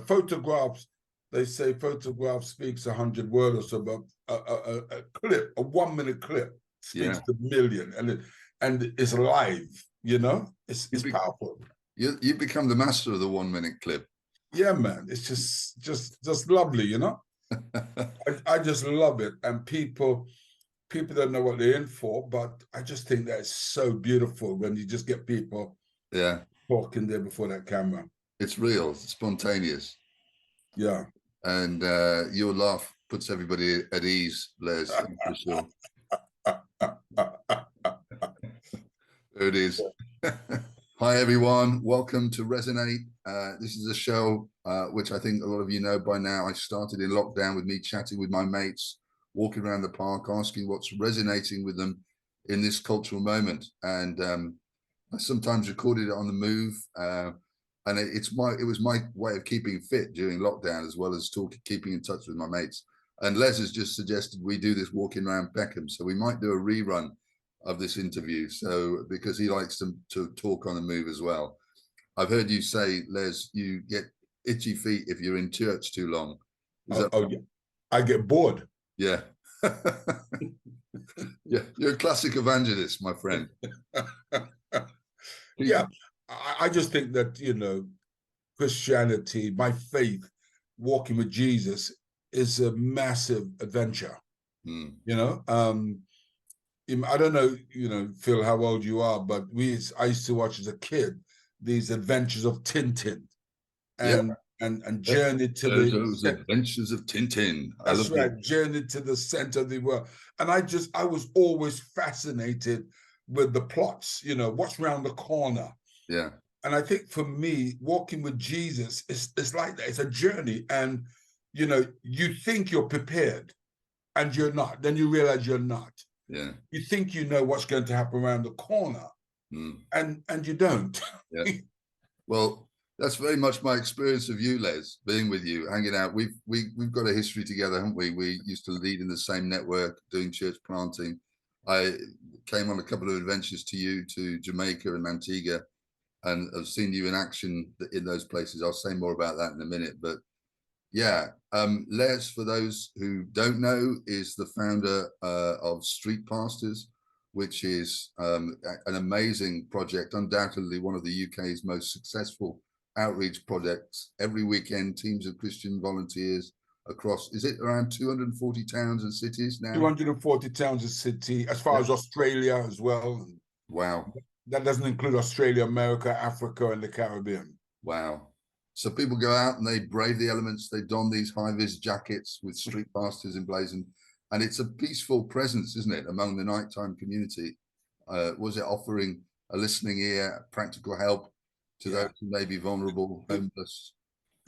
photographs, they say photograph speaks 100 words or so, but a clip, a 1 minute clip speaks to a million, and it's live, it's powerful. You become the master of the 1 minute clip. Yeah, man, it's just lovely, I just love it. And people don't know what they're in for, but I just think that it's so beautiful when you just get people talking there before that camera. It's real, it's spontaneous. Yeah. And your laugh puts everybody at ease, Les, for sure. There it is. Hi, everyone. Welcome to Resonate. This is a show which I think a lot of you know by now. I started in lockdown with me chatting with my mates, walking around the park, asking what's resonating with them in this cultural moment. And I sometimes recorded it on the move. And it was my way of keeping fit during lockdown, as well as keeping in touch with my mates. And Les has just suggested we do this walking around Peckham. So we might do a rerun of this interview. So because he likes to talk on the move as well. I've heard you say, Les, you get itchy feet if you're in church too long. Yeah. I get bored. Yeah. Yeah, you're a classic evangelist, my friend. Yeah, I just think that, Christianity, my faith, walking with Jesus is a massive adventure. I don't know, Phil, how old you are, but I used to watch as a kid these adventures of Tintin and Journey to those adventures of Tintin. That's right, Journey to the Center of the World. And I was always fascinated with the plots, what's around the corner. Yeah. And I think for me, walking with Jesus, it's like that. It's a journey. And, you think you're prepared and you're not. Then you realize you're not. Yeah. You think you know what's going to happen around the corner and you don't. Yeah. Well, that's very much my experience of you, Les, being with you, hanging out. We've got a history together, haven't we? We used to lead in the same network, doing church planting. I came on a couple of adventures to Jamaica and Antigua, and I've seen you in action in those places. I'll say more about that in a minute. But yeah, Les, for those who don't know, is the founder of Street Pastors, which is an amazing project, undoubtedly one of the UK's most successful outreach projects. Every weekend, teams of Christian volunteers across, is it around 240 towns and cities now? 240 towns and cities, as far as Australia as well. Wow. That doesn't include Australia, America, Africa, and the Caribbean. Wow. So people go out and they brave the elements. They don these high-vis jackets with street pastors emblazoned. And it's a peaceful presence, isn't it, among the nighttime community? Was it offering a listening ear, practical help to those who may be vulnerable, homeless?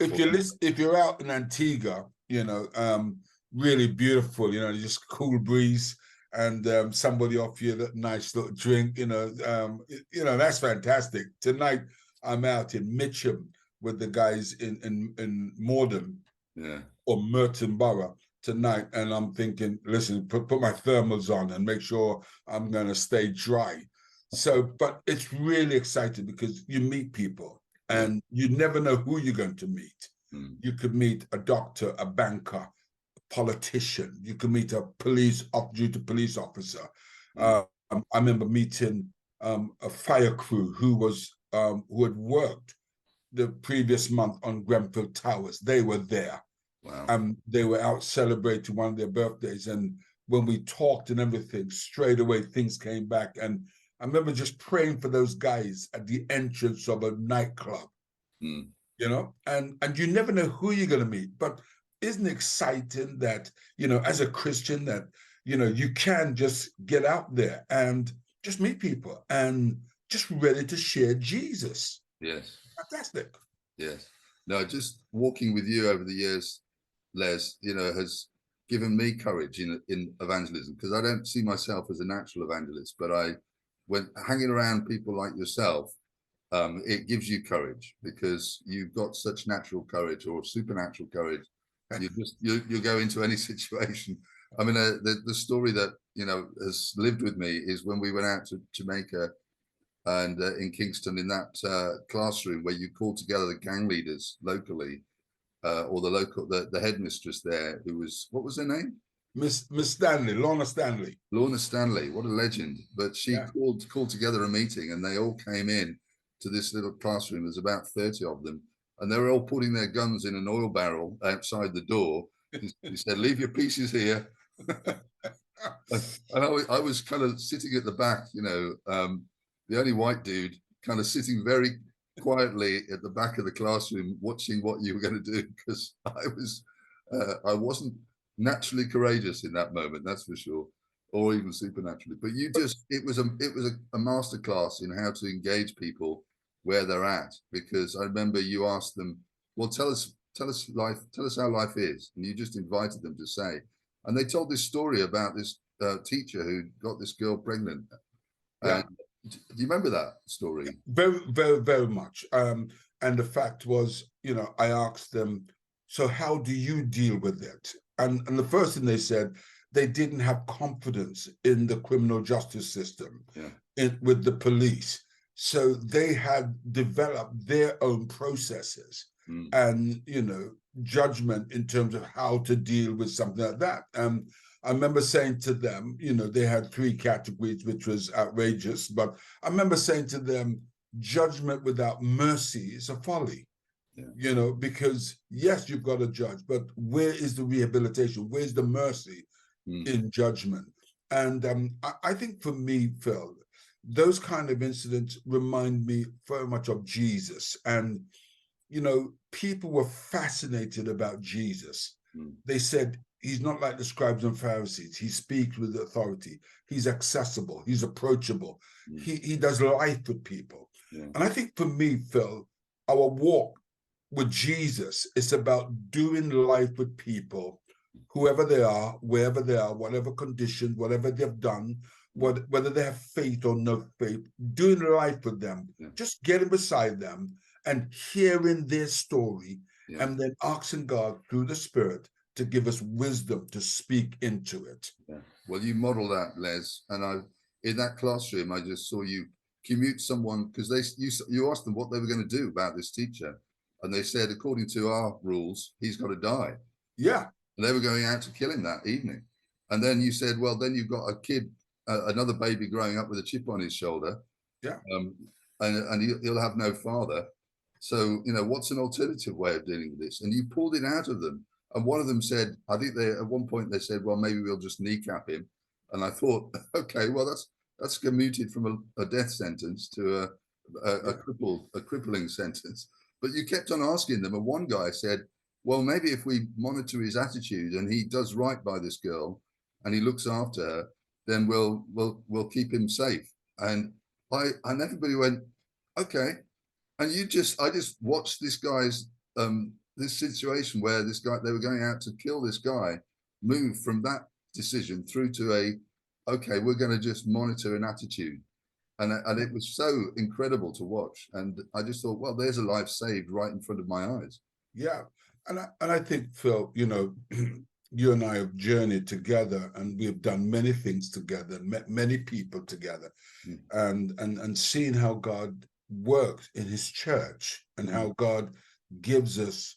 If you're out in Antigua, really beautiful, just cool breeze, and somebody offer you that nice little drink, that's fantastic. Tonight I'm out in Mitcham with the guys in Morden or Merton Borough tonight, and I'm thinking, listen, put my thermals on and make sure I'm going to stay dry. So, but it's really exciting because you meet people and you never know who you're going to meet. You could meet a doctor, a banker, a politician. You could meet a police officer. I remember meeting a fire crew who had worked the previous month on Grenfell Towers. They were there. Wow. They were out celebrating one of their birthdays. And when we talked and everything, straight away things came back. And I remember just praying for those guys at the entrance of a nightclub, and you never know who you're going to meet. But isn't it exciting that, as a Christian, that, you can just get out there and just meet people and just ready to share Jesus. Yes. Fantastic. Yes. No, just walking with you over the years, Les, has given me courage in evangelism, because I don't see myself as a natural evangelist, but when hanging around people like yourself, it gives you courage, because you've got such natural courage or supernatural courage. You go into any situation. I mean, the story that has lived with me is when we went out to Jamaica and in Kingston, in that classroom where you call together the gang leaders locally, or the headmistress there, who was, what was her name? Miss Stanley, Lorna Stanley. Lorna Stanley, what a legend. But she called together a meeting, and they all came in to this little classroom. There's about 30 of them, and they were all putting their guns in an oil barrel outside the door. He said, leave your pieces here. And I was kind of sitting at the back, you know, the only white dude, kind of sitting very quietly at the back of the classroom, watching what you were going to do, because I wasn't naturally courageous in that moment, that's for sure, or even supernaturally. But it was a masterclass in how to engage people where they're at, because I remember you asked them, well, tell us how life is, and you just invited them to say, and they told this story about this teacher who got this girl pregnant. Yeah. Do you remember that story? Very, very, very much. And the fact was, you know, I asked them, so how do you deal with it? And the first thing they said, they didn't have confidence in the criminal justice system, with the police. So they had developed their own processes and, you know, judgment in terms of how to deal with something like that. I remember saying to them, you know, they had 3 categories, which was outrageous. But I remember saying to them, judgment without mercy is a folly. Yeah. You know, because yes, you've got to judge, but where is the rehabilitation? Where's the mercy in judgment? And I think for me, Phil, those kind of incidents remind me very much of Jesus. And, you know, people were fascinated about Jesus. They said, he's not like the scribes and Pharisees. He speaks with authority. He's accessible. He's approachable. He does life with people. Yeah. And I think for me, Phil, our walk with Jesus is about doing life with people, whoever they are, wherever they are, whatever condition, whatever they've done, whether they have faith or no faith, doing life with them, just getting beside them and hearing their story, and then asking God through the Spirit to give us wisdom to speak into it. Yeah. Well, you model that, Les, and in that classroom, I just saw you commute someone, because you asked them what they were going to do about this teacher. And they said, according to our rules, he's got to die. Yeah. And they were going out to kill him that evening. And then you said, well, then you've got a kid, another baby growing up with a chip on his shoulder. Yeah. And he'll have no father. So, you know, what's an alternative way of dealing with this? And you pulled it out of them. And one of them said, I think at one point they said, well, maybe we'll just kneecap him. And I thought, okay, well, that's commuted from a death sentence to a crippling sentence. But you kept on asking them, and one guy said, well, maybe if we monitor his attitude and he does right by this girl and he looks after her, then we'll keep him safe. And everybody went, okay. And I just watched this guy's this situation where they were going out to kill this guy, move from that decision through to okay, we're going to just monitor an attitude. And it was so incredible to watch. And I just thought, well, there's a life saved right in front of my eyes. Yeah. And I think, Phil, you know, you and I have journeyed together, and we've done many things together, met many people together, and seeing how God works in his church, and how God gives us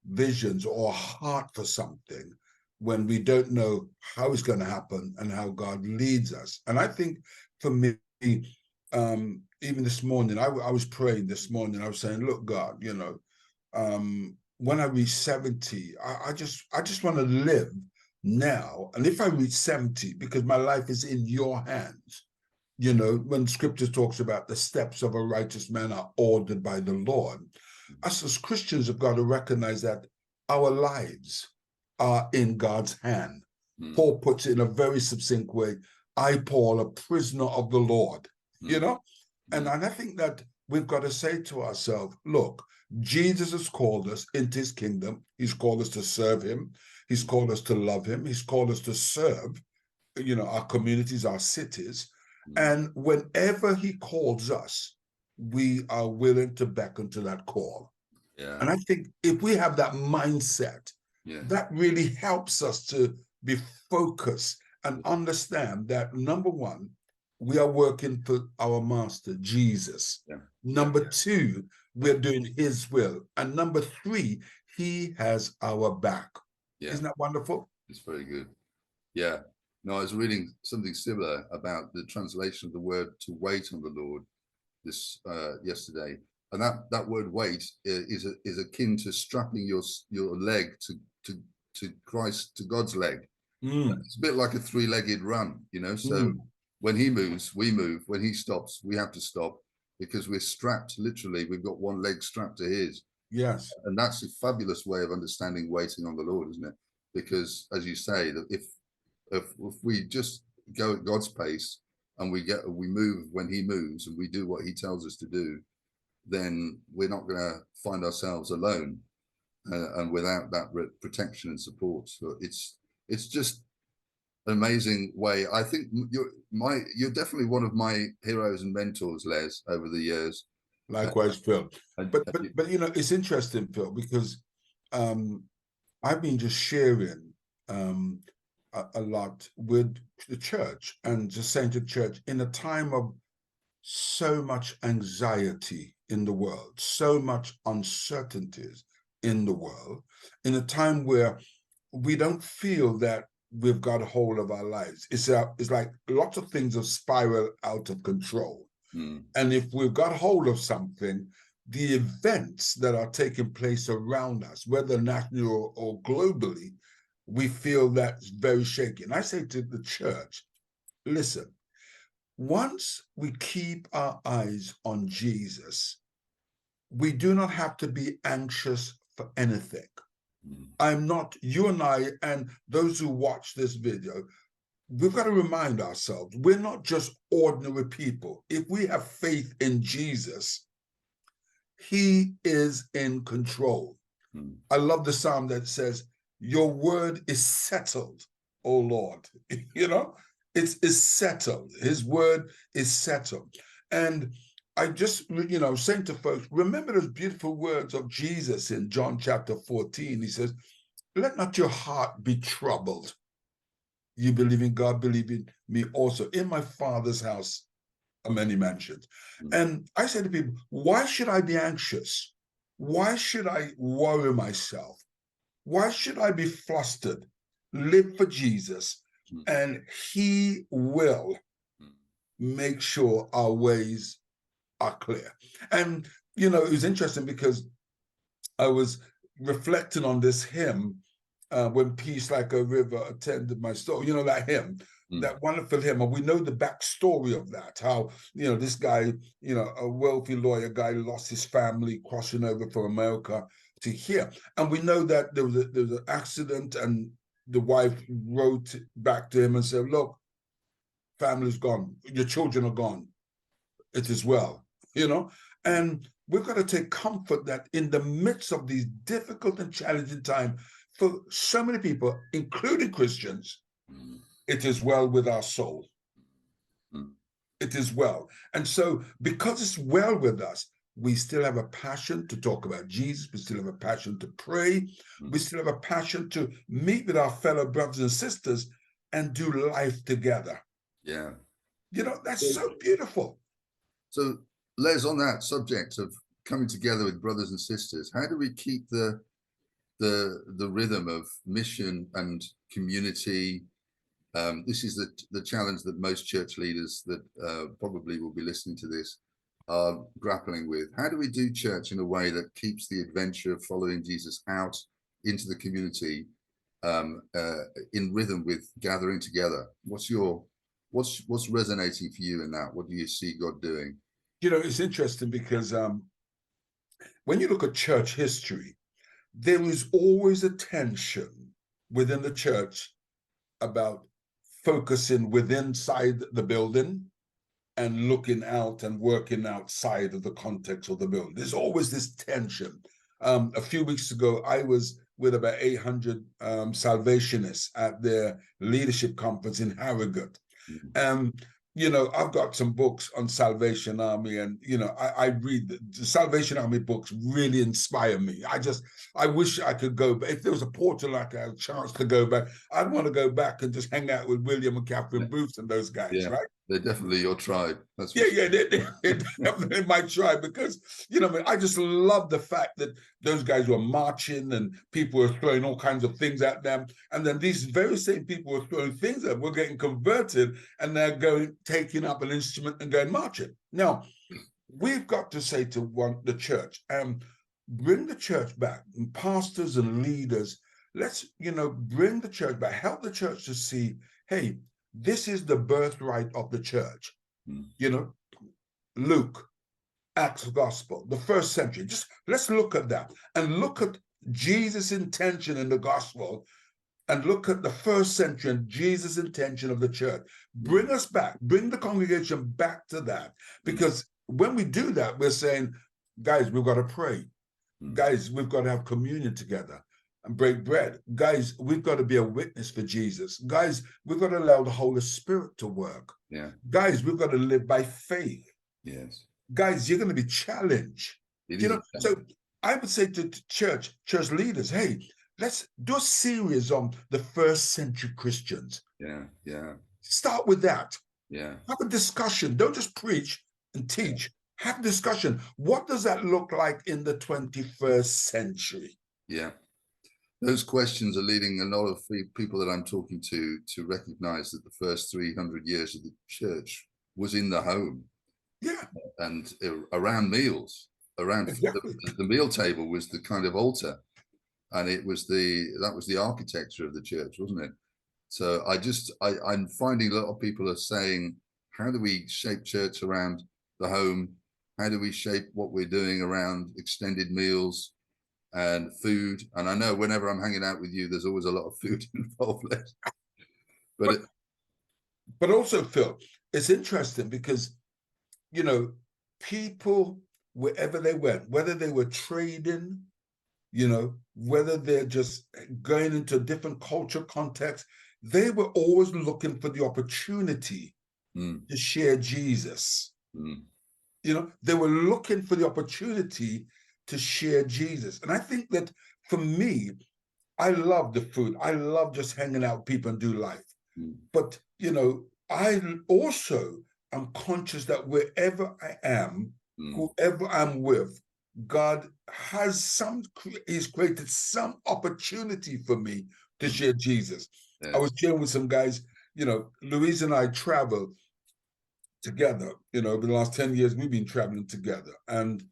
visions or a heart for something when we don't know how it's going to happen, and how God leads us. And I think for me, even this morning, I was praying this morning. I was saying, look, God, you know, when I reach 70, I just want to live now. And if I reach 70, because my life is in your hands, you know, when scripture talks about the steps of a righteous man are ordered by the Lord, us as Christians have got to recognize that our lives are in God's hand. Paul puts it in a very succinct way. I, Paul, a prisoner of the Lord, you know? And I think that we've got to say to ourselves, look, Jesus has called us into his kingdom. He's called us to serve him. He's called us to love him. He's called us to serve, you know, our communities, our cities. And whenever he calls us, we are willing to beckon to that call. Yeah. And I think if we have that mindset, that really helps us to be focused and understand that, number one, we are working for our master, Jesus. Number two, we're doing his will. And number three, He has our back. Yeah. Isn't that wonderful? It's very good. Yeah. No, I was reading something similar about the translation of the word to wait on the Lord this yesterday, and that word wait is akin to strapping your leg to Christ, to God's leg. It's a bit like a three-legged run, you know. So when he moves, we move. When he stops, we have to stop, because we're strapped. Literally, we've got one leg strapped to his. Yes. And that's a fabulous way of understanding waiting on the Lord, isn't it? Because, as you say, that if we just go at God's pace and we move when he moves and we do what he tells us to do, then we're not going to find ourselves alone and without that protection and support. So it's just an amazing way. I think you're definitely one of my heroes and mentors, Les, over the years. Likewise, Phil. But you know, it's interesting, Phil, because I've been just sharing a lot with the church, and just saying to the church, in a time of so much anxiety in the world, so much uncertainties in the world, in a time where we don't feel that we've got a hold of our lives. It's like lots of things have spiraled out of control. And if we've got hold of something, the events that are taking place around us, whether nationally or globally, we feel that's very shaky. And I say to the church, listen, once we keep our eyes on Jesus, we do not have to be anxious for anything. I'm not, you and I, and those who watch this video, we've got to remind ourselves, we're not just ordinary people. If we have faith in Jesus, he is in control. I love the psalm that says, your word is settled, O Lord. You know, it's settled. His word is settled. And I just, you know, saying to folks, remember those beautiful words of Jesus in John chapter 14. He says, let not your heart be troubled. You believe in God, believe in me also. In my Father's house are many mansions. And I say to people, why should I be anxious? Why should I worry myself? Why should I be flustered? Live for Jesus, and he will make sure our ways are clear. And, you know, it was interesting because I was reflecting on this hymn, when peace like a river attended my soul. You know, that hymn, that wonderful hymn. And we know the backstory of that, how, you know, this guy, you know, a wealthy lawyer guy, lost his family crossing over from America to here. And we know that there was an accident, and the wife wrote back to him and said, look, family's gone, your children are gone, it is well, you know. And we've got to take comfort that in the midst of these difficult and challenging times, for so many people, including Christians, it is well with our soul. It is well. And so because it's well with us, we still have a passion to talk about Jesus. We still have a passion to pray. We still have a passion to meet with our fellow brothers and sisters and do life together. Yeah. You know, that's so beautiful. So, Les, on that subject of coming together with brothers and sisters, how do we keep the rhythm of mission and community? This is the challenge that most church leaders that probably will be listening to this are grappling with. How do we do church in a way that keeps the adventure of following Jesus out into the community in rhythm with gathering together? What's resonating for you in that? What do you see God doing? You know, it's interesting because when you look at church history, there is always a tension within the church about focusing within inside the building and looking out and working outside of the context of the building. There's always this tension. A few weeks ago, I was with about 800 Salvationists at their leadership conference in Harrogate. You know, I've got some books on Salvation Army, and, you know, I read the Salvation Army books really inspire me. I wish I could go, but if there was a portal, like I had a chance to go back, I'd want to go back and just hang out with William and Catherine Booth and those guys, right? They're definitely your tribe. That's Yeah, yeah, they're definitely my tribe because, you know, I mean, I just love the fact that those guys were marching and people were throwing all kinds of things at them. And then these very same people were throwing things at them, were getting converted, and they're going, taking up an instrument and going marching. Now, we've got to say to the church, bring the church back, and pastors and leaders, let's, you know, bring the church back, help the church to see, hey, this is the birthright of the church. You know, Luke, Acts Gospel, the first century. Just let's look at that and look at Jesus' intention in the gospel and look at the first century and Jesus' intention of the church. Bring us back, bring the congregation back to that. Because when we do that, we're saying, guys, we've got to pray. Guys, we've got to have communion together and break bread. Guys, we've got to be a witness for Jesus. Guys, we've got to allow the Holy Spirit to work. Yeah. Guys, we've got to live by faith. Yes. Guys, you're going to be challenged. You know, so I would say to church leaders, hey, let's do a series on the first century Christians. Yeah, yeah. Start with that. Yeah. Have a discussion. Don't just preach and teach. Have a discussion. What does that look like in the 21st century? Yeah. Those questions are leading a lot of people that I'm talking to recognize that the first 300 years of the church was in the home. Yeah. And around meals, around exactly. the meal table was the kind of altar. And that was the architecture of the church, wasn't it? So I'm finding a lot of people are saying, how do we shape church around the home? How do we shape what we're doing around extended meals and food? And I know whenever I'm hanging out with you, there's always a lot of food involved. But also, Phil, it's interesting because, you know, people, wherever they went, whether they were trading, you know, whether they're just going into a different culture context, they were always looking for the opportunity to share Jesus. You know, they were looking for the opportunity to share Jesus. And I think that for me, I love the food. I love just hanging out with people and do life. But, you know, I also am conscious that wherever I am, whoever I'm with, God has he's created some opportunity for me to share Jesus. Yes. I was sharing with some guys, you know, Louise and I traveled together, you know, over the last 10 years, we've been traveling together. And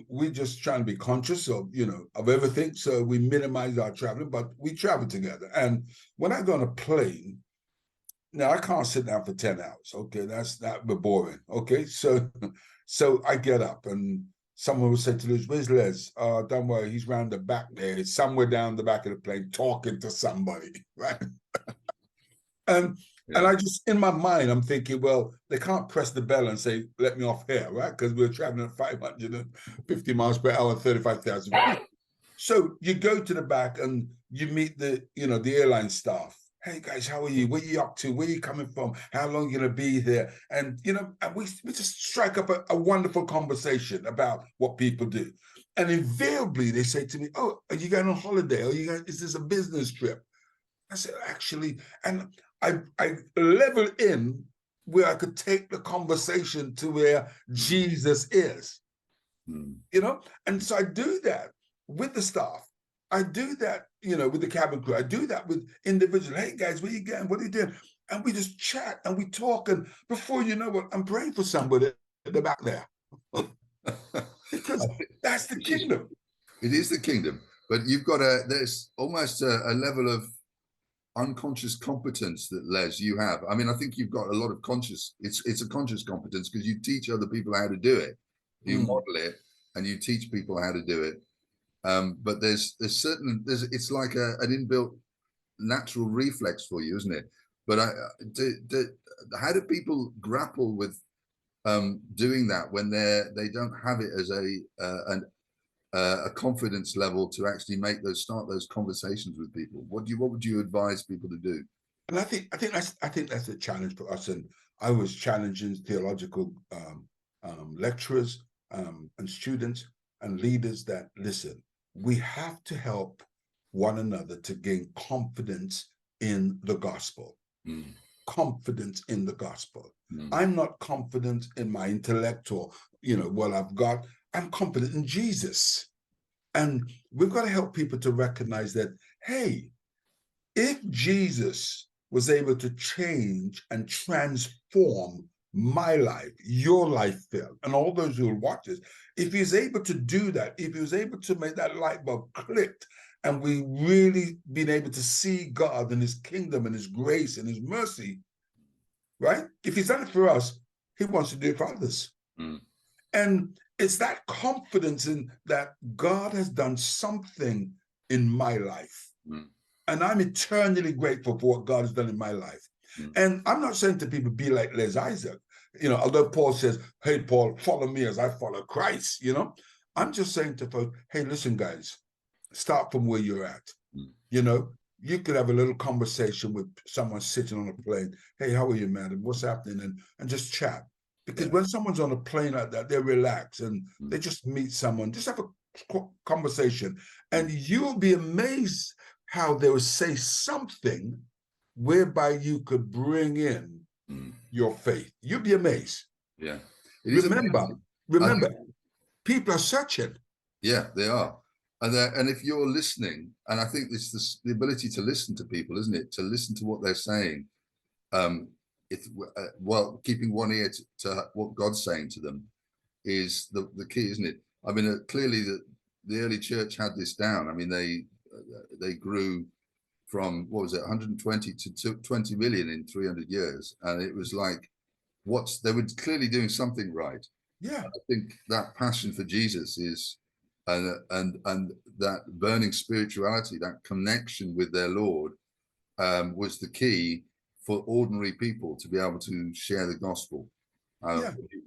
we just trying to be conscious of, you know, of everything. So we minimize our traveling, but we travel together. And when I go on a plane, now I can't sit down for 10 hours. Okay, that would be boring. Okay, so I get up and someone will say to Liz, where's Les? Don't worry, he's round the back there. He's somewhere down the back of the plane talking to somebody, right? And I just, in my mind, I'm thinking, well, they can't press the bell and say, let me off here, right? Because we're traveling at 550 miles per hour, 35,000 feet. So you go to the back and you meet the airline staff. Hey guys, how are you? Where are you up to? Where are you coming from? How long are you gonna be here? And you know, and we just strike up a wonderful conversation about what people do. And invariably they say to me, oh, are you going on holiday? Is this a business trip? I said, actually, and I level in where I could take the conversation to where Jesus is. You know, and so I do that with the staff. I do that, you know, with the cabin crew. I do that with individuals. Hey guys, where you going? What are you doing? And we just chat and we talk. And before you know it, I'm praying for somebody at the back there. Because that's the kingdom. It is the kingdom. But you've got there's almost a level of unconscious competence that Les you have. I mean, I think you've got a lot of conscious, it's a conscious competence because you teach other people how to do it. You model it and you teach people how to do it. But there's it's like an inbuilt natural reflex for you, isn't it? But how do people grapple with doing that when they don't have it as a confidence level to actually start those conversations with people? What would you advise people to do? And I think that's a challenge for us. And I was challenging theological lecturers and students and leaders that, listen, we have to help one another to gain confidence in the gospel. confidence in the gospel. Mm. I'm not confident in my intellect or, what I've got. I'm confident in Jesus. And we've got to help people to recognize that, hey, if Jesus was able to change and transform my life, your life, Phil, and all those who will watch this, if he's able to do that, if he was able to make that light bulb click, and we really been able to see God and his kingdom and his grace and his mercy, right? If he's done it for us, he wants to do it for others. Mm. And it's that confidence in that God has done something in my life. Mm. And I'm eternally grateful for what God has done in my life. Mm. And I'm not saying to people, be like Les Isaac. Although Paul says, hey, Paul, follow me as I follow Christ, I'm just saying to folks, hey, listen, guys, start from where you're at. Mm. You could have a little conversation with someone sitting on a plane. Hey, how are you, man? What's happening? And just chat. Because when someone's on a plane like that, they relax and they just meet someone, just have a conversation. And you'll be amazed how they will say something whereby you could bring in your faith. You'll be amazed. Yeah. Remember, people are searching. Yeah, they are. And if you're listening, and I think this is the ability to listen to people, isn't it? To listen to what they're saying, while keeping one ear to what God's saying to them is the key, isn't it? I mean, clearly the early church had this down. I mean, they grew from, what was it, 120 to 20 million in 300 years, and it was like, they were clearly doing something right. Yeah, I think that passion for Jesus is, and that burning spirituality, that connection with their Lord, was the key for ordinary people to be able to share the gospel.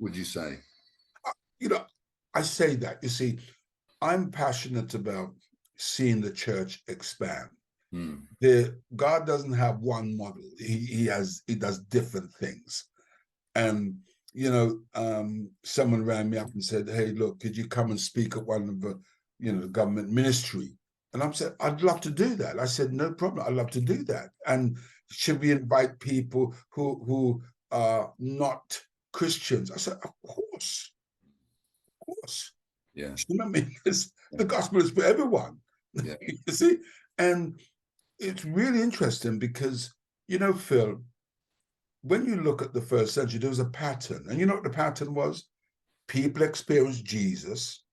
Would you say? I say that. You see, I'm passionate about seeing the church expand. God doesn't have one model. He does different things. And someone rang me up and said, hey, look, could you come and speak at one of the government ministry? And I said, I'd love to do that. I said, no problem, I'd love to do that. And should we invite people who are not Christians? I said, of course. Yeah. You know what I mean? The gospel is for everyone. Yeah. You see? And it's really interesting because, Phil, when you look at the first century, there was a pattern. And you know what the pattern was? People experienced Jesus,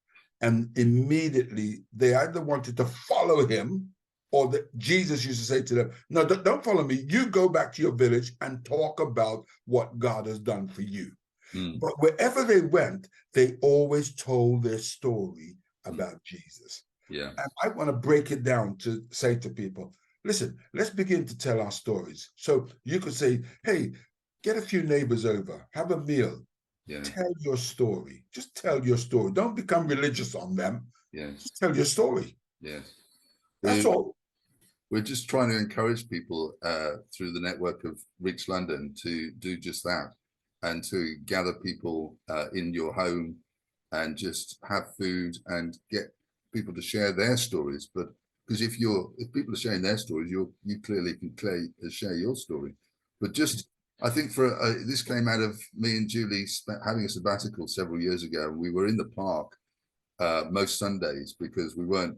and immediately they either wanted to follow him, or that Jesus used to say to them, no, don't follow me. You go back to your village and talk about what God has done for you. But wherever they went, they always told their story about Jesus. Yeah. And I want to break it down to say to people, listen, let's begin to tell our stories. So you could say, hey, get a few neighbors over, have a meal, tell your story. Just tell your story. Don't become religious on them. Just tell your story. Yes. That's all. We're just trying to encourage people through the network of Reach London to do just that, and to gather people in your home and just have food and get people to share their stories. But because if people are sharing their stories, you clearly can share your story. But just, I think this came out of me and Julie having a sabbatical several years ago. We were in the park most Sundays because we weren't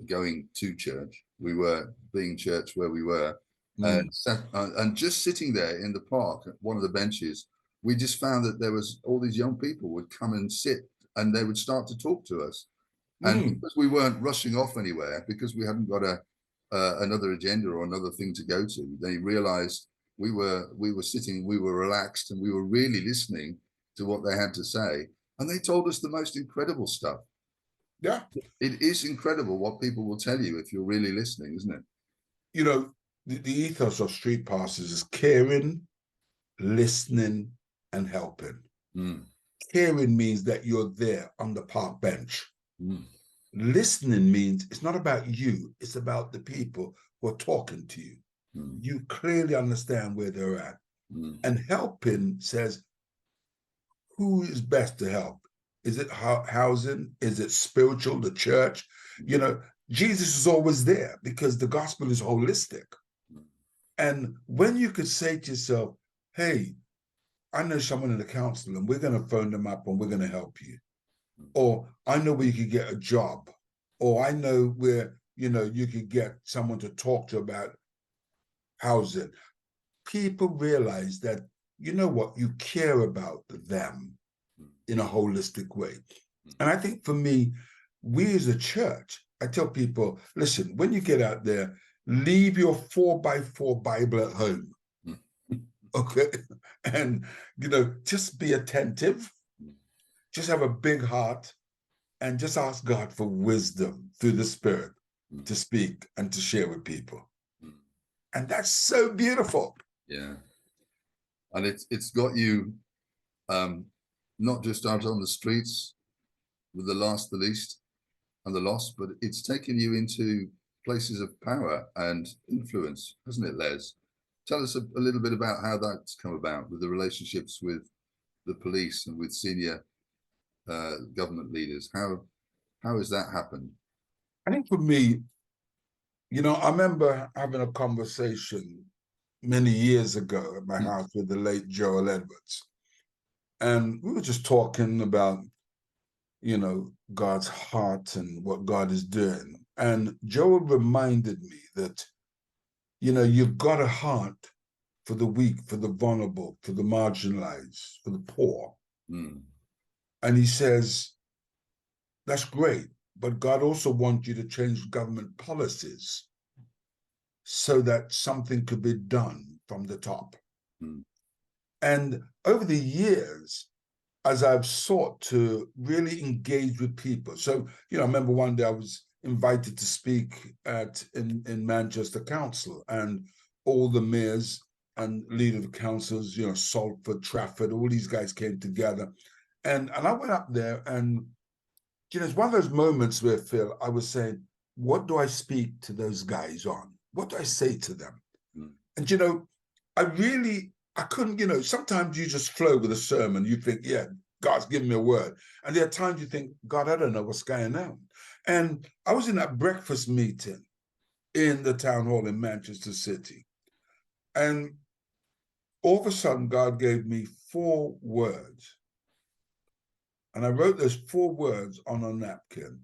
going to church. We were being church where we were, and just sitting there in the park at one of the benches, we just found that there was all these young people would come and sit, and they would start to talk to us. And because we weren't rushing off anywhere, because we hadn't got another agenda or another thing to go to, they realized we were sitting, we were relaxed, and we were really listening to what they had to say. And they told us the most incredible stuff. Yeah. It is incredible what people will tell you if you're really listening, isn't it? The ethos of street pastors is caring, listening, and helping. Caring means that you're there on the park bench. Listening means it's not about you, it's about the people who are talking to you. You clearly understand where they're at. And helping says, who is best to help? Is it housing? Is it spiritual, the church? Jesus is always there because the gospel is holistic. And when you could say to yourself, hey, I know someone in the council and we're going to phone them up and we're going to help you. Or I know where you could get a job. Or I know where, you could get someone to talk to about housing. People realize that, you know what, you care about them in a holistic way. And I think for me, we as a church, I tell people, listen, when you get out there, leave your 4x4 Bible at home. Okay. And, just be attentive, just have a big heart, and just ask God for wisdom through the Spirit to speak and to share with people. And that's so beautiful. Yeah. And it's got you not just out on the streets with the last, the least, and the lost, but it's taken you into places of power and influence, hasn't it, Les? Tell us a little bit about how that's come about with the relationships with the police and with senior government leaders. How has that happened? I think for me, I remember having a conversation many years ago at my house with the late Joel Edwards. And we were just talking about, God's heart and what God is doing. And Joel reminded me that, you've got a heart for the weak, for the vulnerable, for the marginalized, for the poor. And he says, that's great, but God also wants you to change government policies so that something could be done from the top. And over the years, as I've sought to really engage with people. So, I remember one day I was invited to speak in Manchester Council, and all the mayors and leader of councils, Salford, Trafford, all these guys came together. And I went up there and, it's one of those moments where, Phil, I was saying, what do I speak to those guys on? What do I say to them? And, I couldn't, sometimes you just flow with a sermon. You think, yeah, God's given me a word. And there are times you think, God, I don't know what's going on. And I was in that breakfast meeting in the town hall in Manchester City. And all of a sudden, God gave me 4 words. And I wrote those 4 words on a napkin.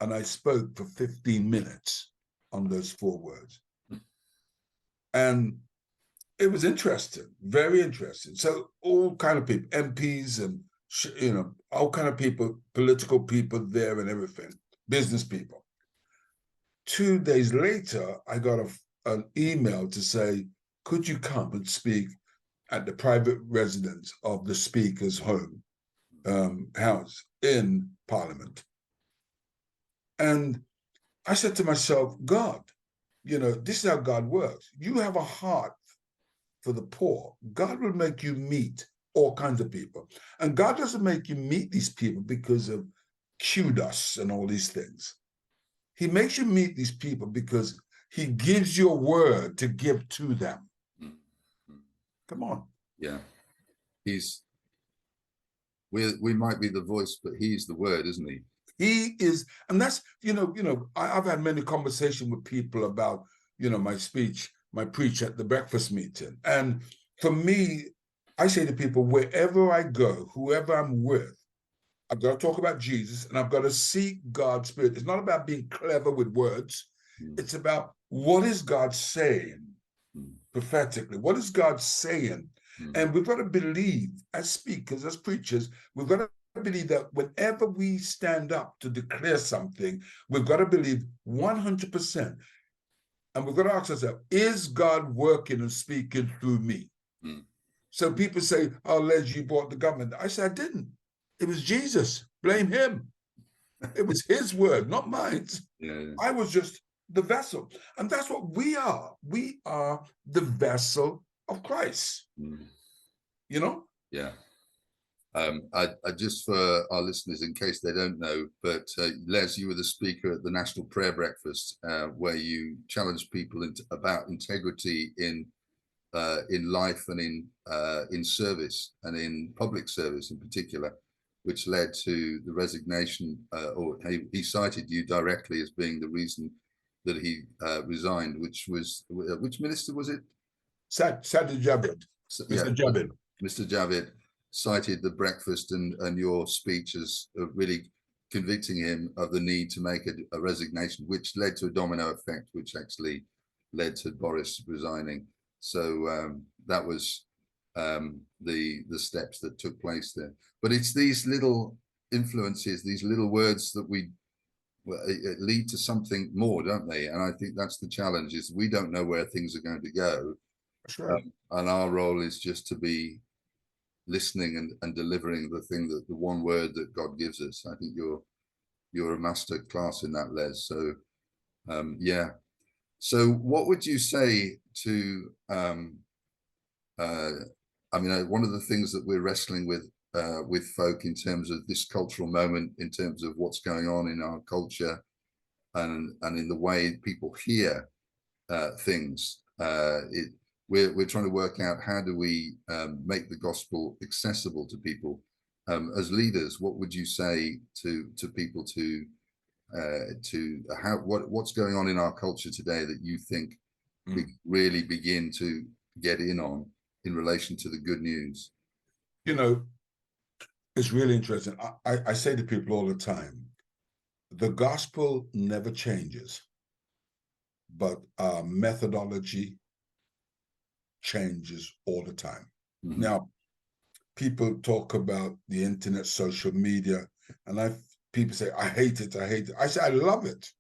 And I spoke for 15 minutes on those 4 words. And it was interesting, very interesting. So all kind of people, MPs and, all kind of people, political people there and everything, business people. 2 days later, I got an email to say, could you come and speak at the private residence of the Speaker's home, house in Parliament? And I said to myself, God, this is how God works. You have a heart for the poor. God will make you meet all kinds of people. And God doesn't make you meet these people because of kudos and all these things. He makes you meet these people because he gives you a word to give to them. Come on. Yeah. We might be the voice, but he's the word, isn't he? He is, and that's, I've had many conversations with people about, my speech, my preach at the breakfast meeting. And for me, I say to people, wherever I go, whoever I'm with, I've got to talk about Jesus and I've got to seek God's Spirit. It's not about being clever with words. It's about what is God saying prophetically? What is God saying? And we've got to believe as speakers, as preachers, we've got to believe that whenever we stand up to declare something, we've got to believe 100%. And we've got to ask ourselves, is God working and speaking through me? So people say, oh, Les, you bought the government. I said, I didn't. It was Jesus. Blame him. It was his word, not mine. Yeah. I was just the vessel. And that's what we are. We are the vessel of Christ. Yeah. I just, for our listeners, in case they don't know, but Les, you were the speaker at the National Prayer Breakfast, where you challenged people about integrity in life and in service and in public service in particular, which led to the resignation, or he cited you directly as being the reason that he resigned, which which minister was it? Sadi Javid, Mr. Javid. Mr. Javid cited the breakfast and your speech as really convicting him of the need to make a resignation, which led to a domino effect, which actually led to Boris resigning. So that was the steps that took place there. But it's these little influences, these little words that we lead to something more, don't they? And I think that's the challenge, is we don't know where things are going to go. Sure. And our role is just to be listening and delivering the one word that God gives us. I think you're a master class in that, Les. So yeah. So what would you say to I mean, one of the things that we're wrestling with folk in terms of this cultural moment, in terms of what's going on in our culture and in the way people hear things, we're trying to work out how do we make the gospel accessible to people. As leaders, what would you say to people to what's going on in our culture today that you think we really begin to get in on in relation to the good news? You know, it's really interesting. I say to people all the time, the gospel never changes, but our methodology changes all the time. Mm-hmm. Now, people talk about the internet, social media, and people say, I hate it, I hate it. I say, I love it.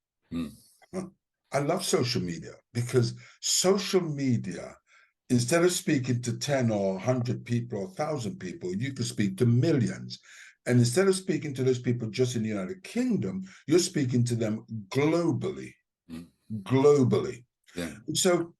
I love social media, because social media, instead of speaking to 10 or 100 people or 1,000 people, you can speak to millions. And instead of speaking to those people just in the United Kingdom, you're speaking to them globally. Globally. Yeah. So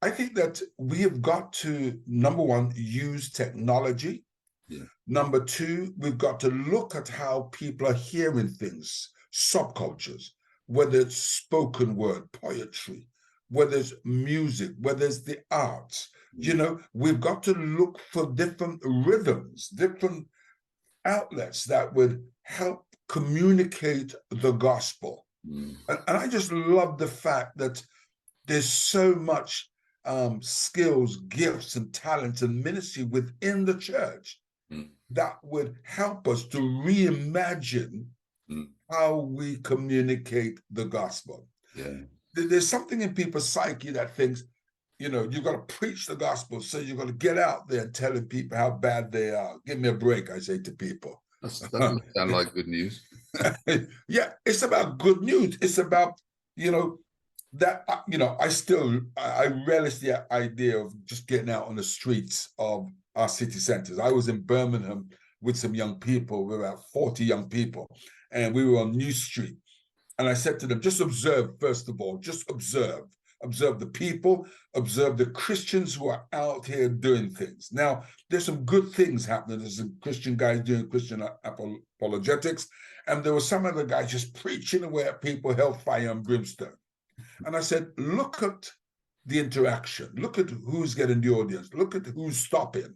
I think that we have got to, number one, use technology. Yeah. Number two, we've got to look at how people are hearing things, subcultures, whether it's spoken word, poetry, whether it's music, whether it's the arts. You know, we've got to look for different rhythms, different outlets that would help communicate the gospel. And I just love the fact that there's so much skills, gifts, and talent and ministry within the church that would help us to reimagine how we communicate the gospel. Yeah. There's something in people's psyche that thinks, you know, you've got to preach the gospel, so you've got to get out there and telling people how bad they are. Give me a break, I say to people. That doesn't sound like good news. Yeah, it's about good news. It's about, you know, that, you know, I relish the idea of just getting out on the streets of our city centers. I was in Birmingham with some young people, we were about 40 young people, and we were on New Street. And I said to them, just observe, first of all, just observe the people, observe the Christians who are out here doing things. Now, there's some good things happening. There's some Christian guys doing Christian apologetics, and there were some other guys just preaching away at people, hellfire and brimstone. And I said, look at the interaction. Look at who's getting the audience. Look at who's stopping.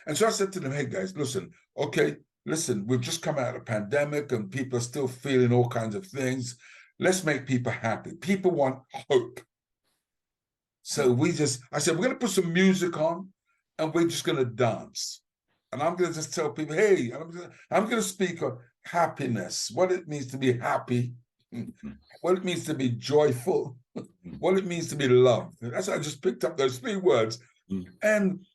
And so I said to them, hey, guys, listen, okay, listen, we've just come out of a pandemic and people are still feeling all kinds of things. Let's make people happy. People want hope. So I said, we're going to put some music on and we're just going to dance. And I'm going to just tell people, hey, I'm going to speak on happiness, what it means to be happy, what it means to be joyful, what it means to be loved. That's why I just picked up those 3 words. And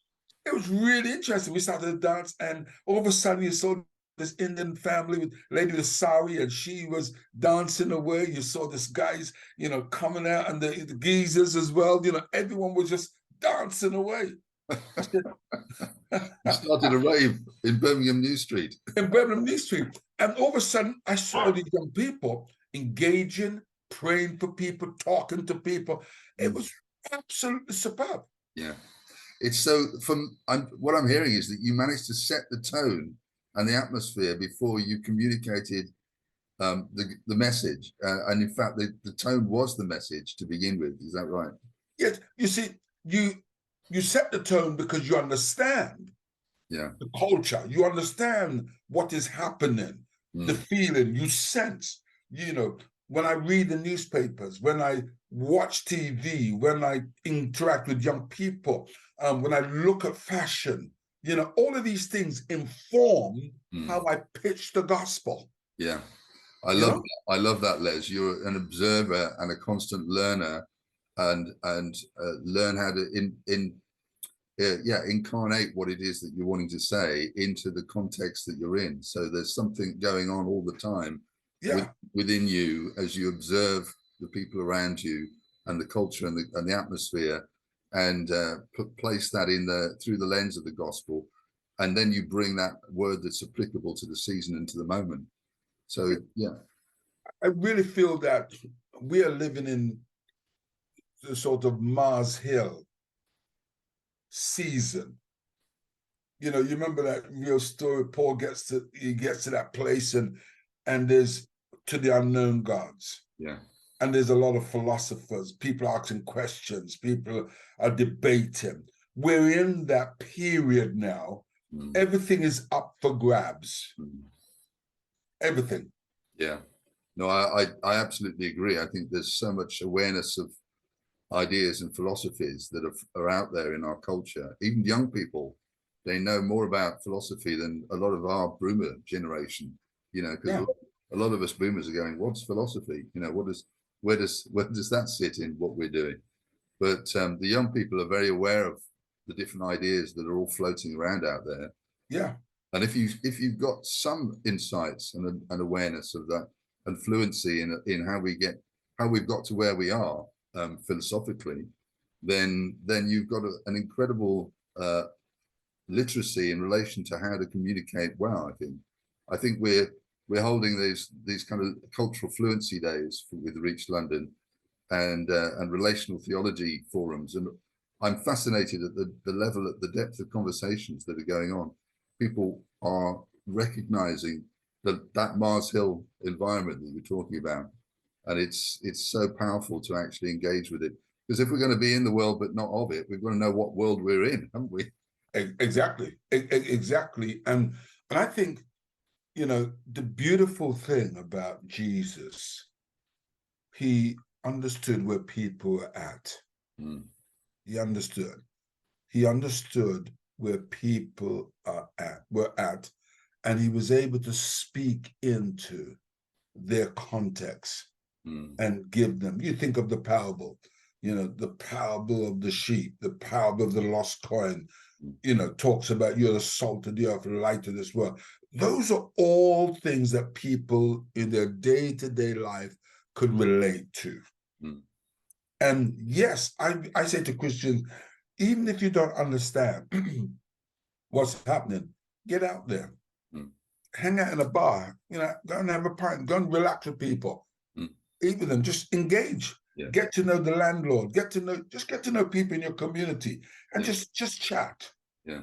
it was really interesting. We started to dance, and all of a sudden you saw this Indian family with lady with sari, and she was dancing away. You saw this guys, you know, coming out, and the geezers as well. You know, everyone was just dancing away. You started a rave in Birmingham New Street. In Birmingham New Street. And all of a sudden, I saw these young people engaging, praying for people, talking to people. It was absolutely superb. Yeah. It's so, what I'm hearing is that you managed to set the tone and the atmosphere before you communicated the message. And in fact, the tone was the message to begin with. Is that right? Yes. You see, you set the tone because you understand the culture. You understand what is happening, the feeling, you sense, you know, when I read the newspapers, when I watch TV, when I interact with young people, when I look at fashion, you know, all of these things inform how I pitch the gospel. Yeah, I love that, Les. You're an observer and a constant learner, and learn how to incarnate what it is that you're wanting to say into the context that you're in. So there's something going on all the time within you as you observe the people around you and the culture and the atmosphere, and place that through the lens of the gospel, and then you bring that word that's applicable to the season and to the moment. So I really feel that we are living in the sort of Mars Hill season. You know, you remember that real story, Paul gets to that place and there's to the unknown gods. Yeah. And there's a lot of philosophers, people asking questions, people are debating. We're in that period now. Everything is up for grabs. Everything. Yeah. No, I absolutely agree. I think there's so much awareness of ideas and philosophies that are out there in our culture. Even young people, they know more about philosophy than a lot of our boomer generation, you know, because a lot of us boomers are going, what's philosophy? You know, where does that sit in what we're doing? But the young people are very aware of the different ideas that are all floating around out there. Yeah. And if you've got some insights and awareness of that, and fluency in how we've got to where we are philosophically, then you've got an incredible literacy in relation to how to communicate well. I think we're holding these kind of cultural fluency days with Reach London and relational theology forums, and I'm fascinated at the level, at the depth of conversations that are going on. People are recognizing that Mars Hill environment that you're talking about, and it's so powerful to actually engage with it, because if we're going to be in the world but not of it, we've got to know what world we're in, haven't we? Exactly. And I think, you know, the beautiful thing about Jesus, he understood where people were at. He understood where people were at, and he was able to speak into their context and give them. You think of the parable, you know, the parable of the sheep, the parable of the lost coin, you know, talks about you're the salt of the earth, the light of this world. Those are all things that people in their day-to-day life could relate to. And yes, I say to Christians, even if you don't understand what's happening, get out there. Hang out in a bar, you know, go and have a pint, go and relax with people, eat with them, just engage, get to know the landlord, get to know people in your community, and just chat. Yeah.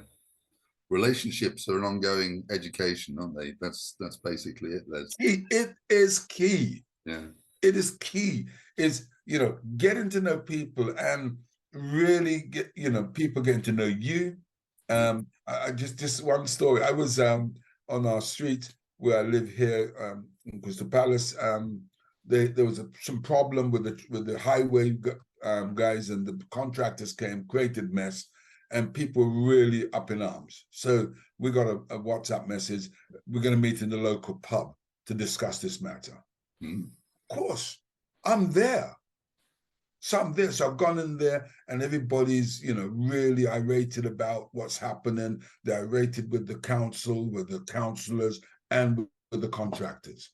Relationships are an ongoing education, aren't they? That's basically it, Les. It is key. Yeah. It is key. Is, you know, getting to know people and really get, you know, people getting to know you. I just one story. I was on our street where I live here in Crystal Palace. There was some problem with the highway guys, and the contractors came, created mess, and people were really up in arms. So we got a WhatsApp message. We're going to meet in the local pub to discuss this matter. Of course, I'm there. So I'm there. So I've gone in there, and everybody's, you know, really irated about what's happening. They're irated with the council, with the councillors, and with the contractors.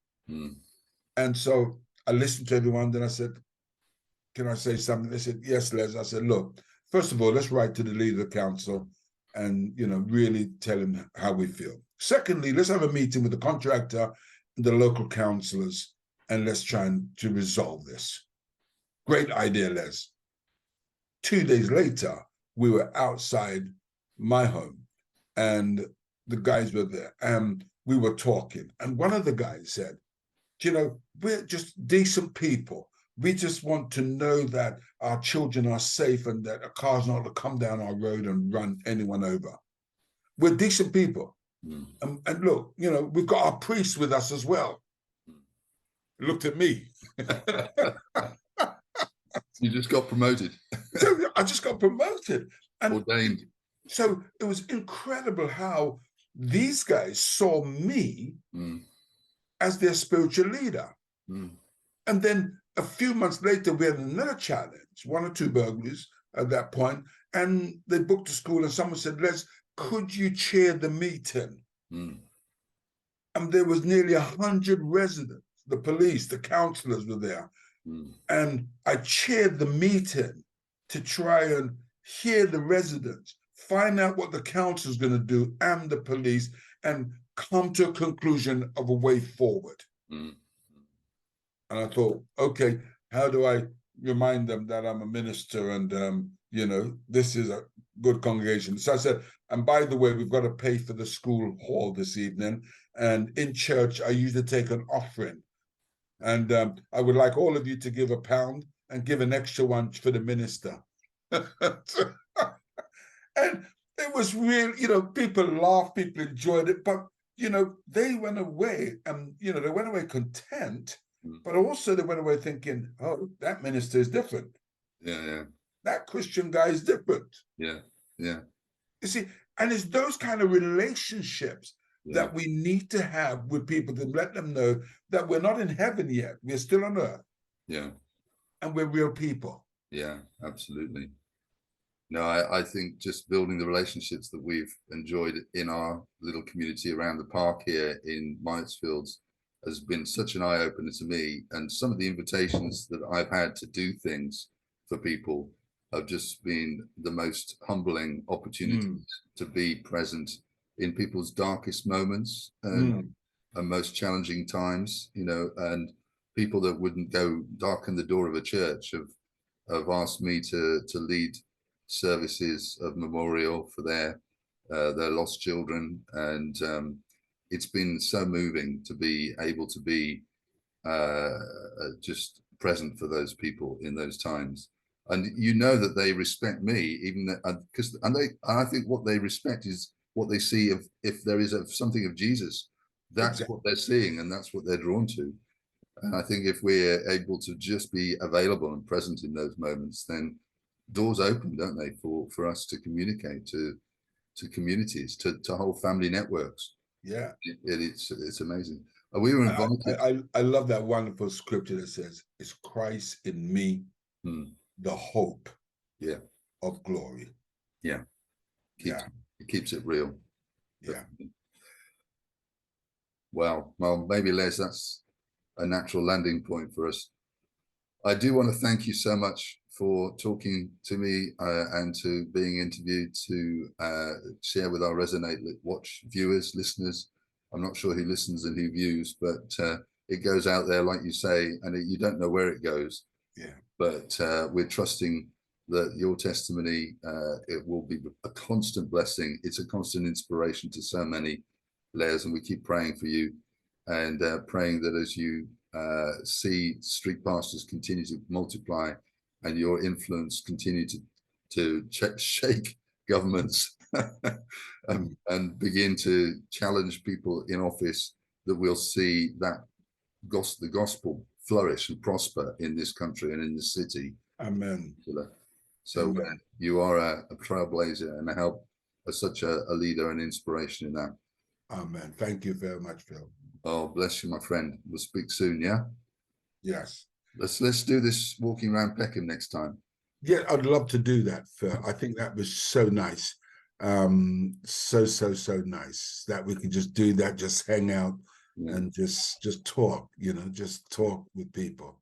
And so I listened to everyone. Then I said, can I say something? They said, yes, Les. I said, look, first of all, let's write to the leader of the council and, you know, really tell him how we feel. Secondly, let's have a meeting with the contractor and the local councillors, and let's try to resolve this. Great idea, Les. 2 days later, we were outside my home, and the guys were there, and we were talking. And one of the guys said, you know, we're just decent people. We just want to know that our children are safe and that a car's not going to come down our road and run anyone over. We're decent people. And look, you know, we've got our priests with us as well. Looked at me. You just got promoted. So I just got promoted. And ordained. So it was incredible how these guys saw me as their spiritual leader. And then a few months later, we had another challenge, 1 or 2 burglaries at that point, and they booked a school, and someone said, Les, could you chair the meeting? And there was nearly 100 residents, the police, the councillors were there. And I chaired the meeting to try and hear the residents, find out what the council is going to do and the police, and come to a conclusion of a way forward. And I thought, okay, how do I remind them that I'm a minister and, you know, this is a good congregation? So I said, and by the way, we've got to pay for the school hall this evening. And in church, I usually take an offering. And I would like all of you to give £1 and give an extra one for the minister. And it was real, you know, people laughed, people enjoyed it, but, you know, they went away and, you know, they went away content, but also they went away thinking, oh, that minister is different. Yeah. That Christian guy is different. Yeah. You see, and it's those kind of relationships that we need to have with people to let them know that we're not in heaven yet. We're still on earth. Yeah. And we're real people. Yeah, absolutely. No, I think just building the relationships that we've enjoyed in our little community around the park here in Myottsfields has been such an eye-opener to me. And some of the invitations that I've had to do things for people have just been the most humbling opportunities to be present in people's darkest moments and most challenging times, you know, and people that wouldn't go darken the door of a church have asked me to lead services of memorial for their lost children, and it's been so moving to be able to be just present for those people in those times. And you know that they respect me, even because I think what they respect is what they see if there is something of Jesus. That's what they're seeing, and that's what they're drawn to. And I think if we're able to just be available and present in those moments, then doors open, don't they, for us to communicate to communities, to whole family networks. Yeah, it's amazing. We were invited. I love that wonderful scripture that says, "It's Christ in me, the hope, of glory." It keeps it real. Yeah. Well, maybe Les, that's a natural landing point for us. I do want to thank you so much for talking to me and to being interviewed, to share with our Resonate Watch viewers, listeners. I'm not sure who listens and who views, but it goes out there, like you say, and you don't know where it goes. Yeah. But we're trusting that your testimony, it will be a constant blessing. It's a constant inspiration to so many, Les, and we keep praying for you and praying that as you see street pastors continue to multiply and your influence continue to shake governments and begin to challenge people in office, that we'll see that the gospel flourish and prosper in this country and in this city. Amen. So Amen. You are a trailblazer and a help as such a leader and inspiration in that. Amen. Thank you very much, Phil. Oh, bless you, my friend. We'll speak soon, yeah? Yes. Let's do this walking around Peckham next time. Yeah, I'd love to do that, Phil. I think that was so nice. So nice that we could just do that, just hang out and just talk, you know, just talk with people.